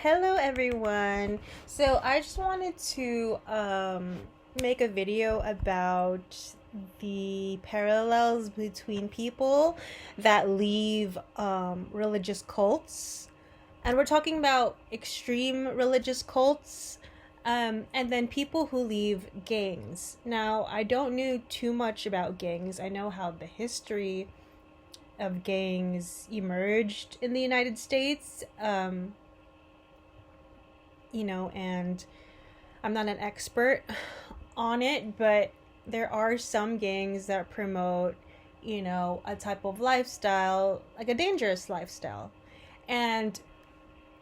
Hello everyone. So I just wanted to make a video about the parallels between people that leave religious cults. And we're talking about extreme religious cults, and then people who leave gangs. Now, I don't know too much about gangs. I know how the history of gangs emerged in the United States. And I'm not an expert on it, but there are some gangs that promote, a type of lifestyle, like a dangerous lifestyle. And,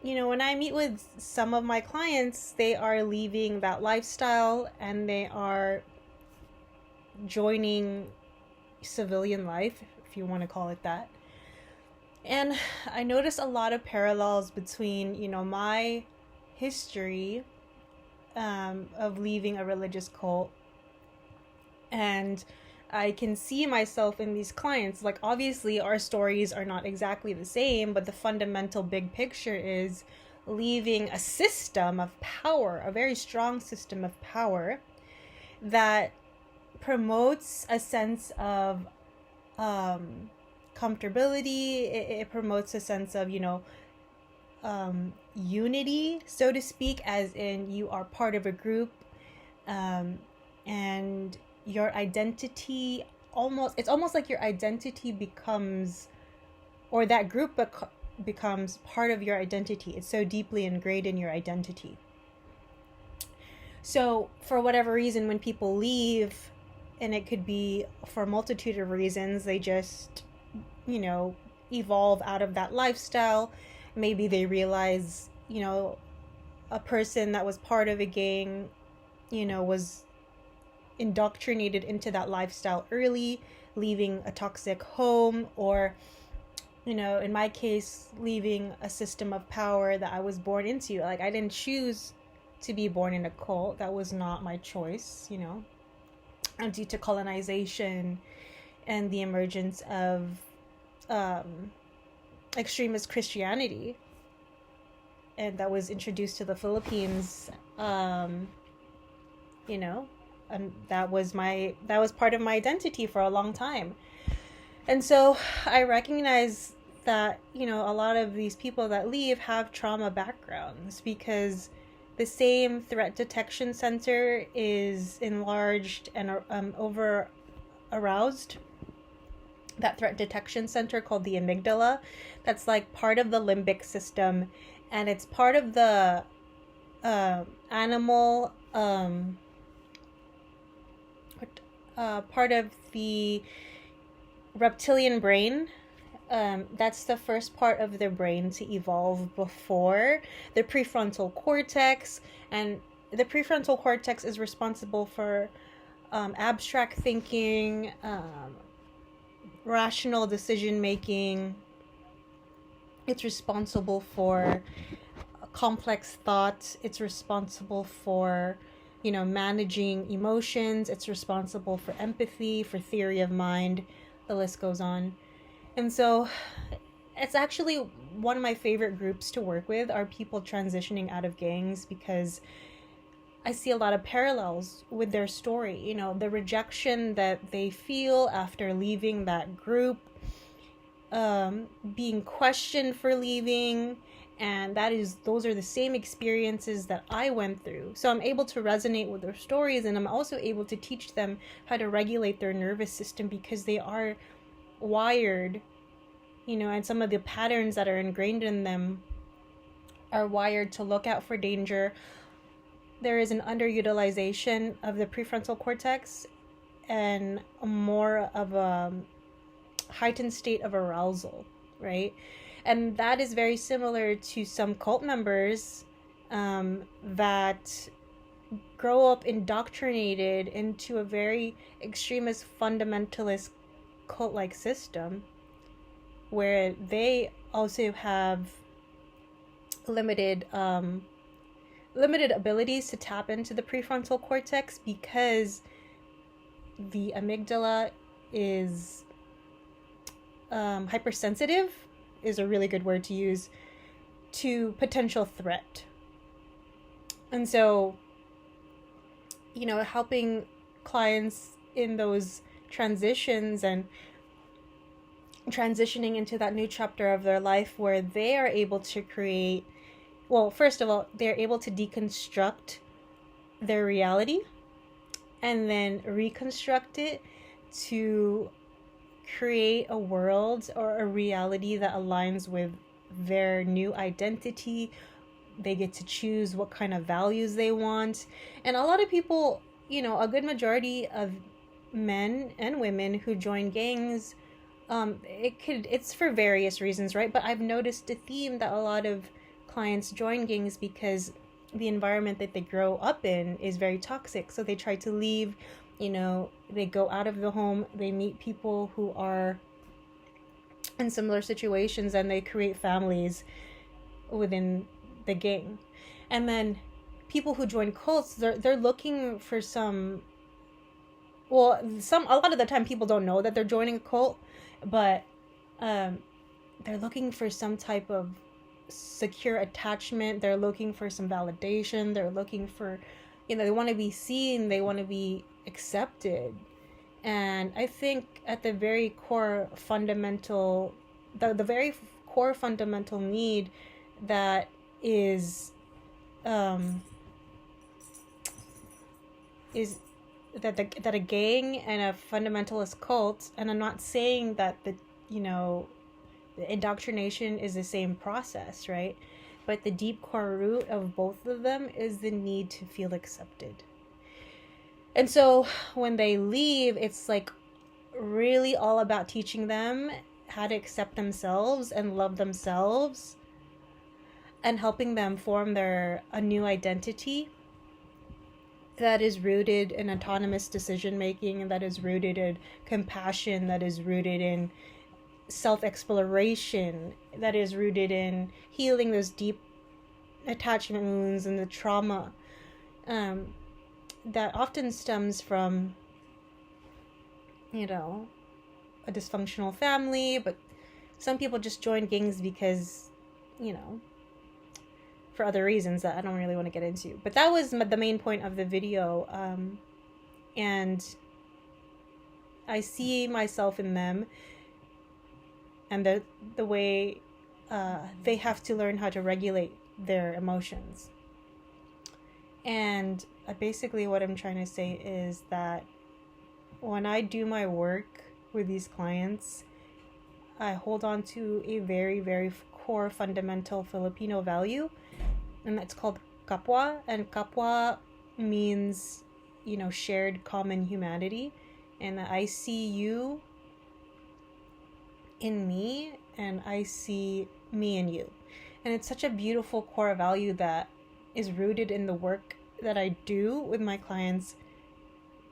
when I meet with some of my clients, they are leaving that lifestyle and they are joining civilian life, if you want to call it that. And I notice a lot of parallels between, my history of leaving a religious cult, and I can see myself in these clients. Like, obviously our stories are not exactly the same, but the fundamental big picture is leaving a system of power, a very strong system of power that promotes a sense of comfortability. It promotes a sense of unity, so to speak, as in you are part of a group, and your identity it's almost like your identity becomes, or that group becomes part of your identity. It's so deeply ingrained in your identity. So for whatever reason, when people leave, and it could be for a multitude of reasons, they just evolve out of that lifestyle. Maybe they realize, a person that was part of a gang, was indoctrinated into that lifestyle early, leaving a toxic home, or, in my case, leaving a system of power that I was born into. Like, I didn't choose to be born in a cult. That was not my choice, and due to colonization and the emergence of extremist Christianity, and that was introduced to the Philippines, and that was part of my identity for a long time. And so I recognize that, a lot of these people that leave have trauma backgrounds, because the same threat detection center is enlarged and over aroused. That threat detection center, called the amygdala, that's like part of the limbic system, and it's part of the animal part of the reptilian brain. That's the first part of the brain to evolve before the prefrontal cortex, and the prefrontal cortex is responsible for abstract thinking, rational decision making. It's responsible for complex thought. It's responsible for, managing emotions. It's responsible for empathy, for theory of mind. The list goes on. And so it's actually one of my favorite groups to work with are people transitioning out of gangs, because I see a lot of parallels with their story. The rejection that they feel after leaving that group, being questioned for leaving, and those are the same experiences that I went through. So I'm able to resonate with their stories, and I'm also able to teach them how to regulate their nervous system, because they are wired, and some of the patterns that are ingrained in them are wired to look out for danger. There is an underutilization of the prefrontal cortex and more of a heightened state of arousal, right? And that is very similar to some cult members that grow up indoctrinated into a very extremist fundamentalist cult-like system, where they also have limited abilities to tap into the prefrontal cortex, because the amygdala is hypersensitive, is a really good word to use. to potential threat. And so, helping clients in those transitions and transitioning into that new chapter of their life where they are able to create, well, first of all, they're able to deconstruct their reality and then reconstruct it to create a world or a reality that aligns with their new identity. They get to choose what kind of values they want. And a lot of people, a good majority of men and women who join gangs, it's for various reasons, right? But I've noticed a theme that a lot of clients join gangs because the environment that they grow up in is very toxic. So they try to leave, they go out of the home, they meet people who are in similar situations, and they create families within the gang. And then people who join cults, they're looking for a lot of the time people don't know that they're joining a cult, but they're looking for some type of secure attachment. They're looking for some validation. They're looking for, they want to be seen. They want to be accepted. And I think at the very core fundamental, the very core fundamental need that is that a gang and a fundamentalist cult, and I'm not saying that the indoctrination is the same process, right? But the deep core root of both of them is the need to feel accepted. And so when they leave, it's like really all about teaching them how to accept themselves and love themselves, and helping them form a new identity that is rooted in autonomous decision making, and that is rooted in compassion, that is rooted in self-exploration, that is rooted in healing those deep attachment wounds and the trauma that often stems from a dysfunctional family. But some people just join gangs because for other reasons that I don't really want to get into. But that was the main point of the video, and I see myself in them, and the way they have to learn how to regulate their emotions. And basically what I'm trying to say is that when I do my work with these clients, I hold on to a very, very core fundamental Filipino value, and that's called kapwa. And kapwa means, shared common humanity, and that I see you in me and I see me in you. And it's such a beautiful core value that is rooted in the work that I do with my clients,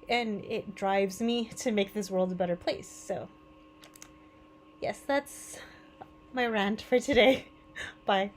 and it drives me to make this world a better place. So yes, that's my rant for today. Bye.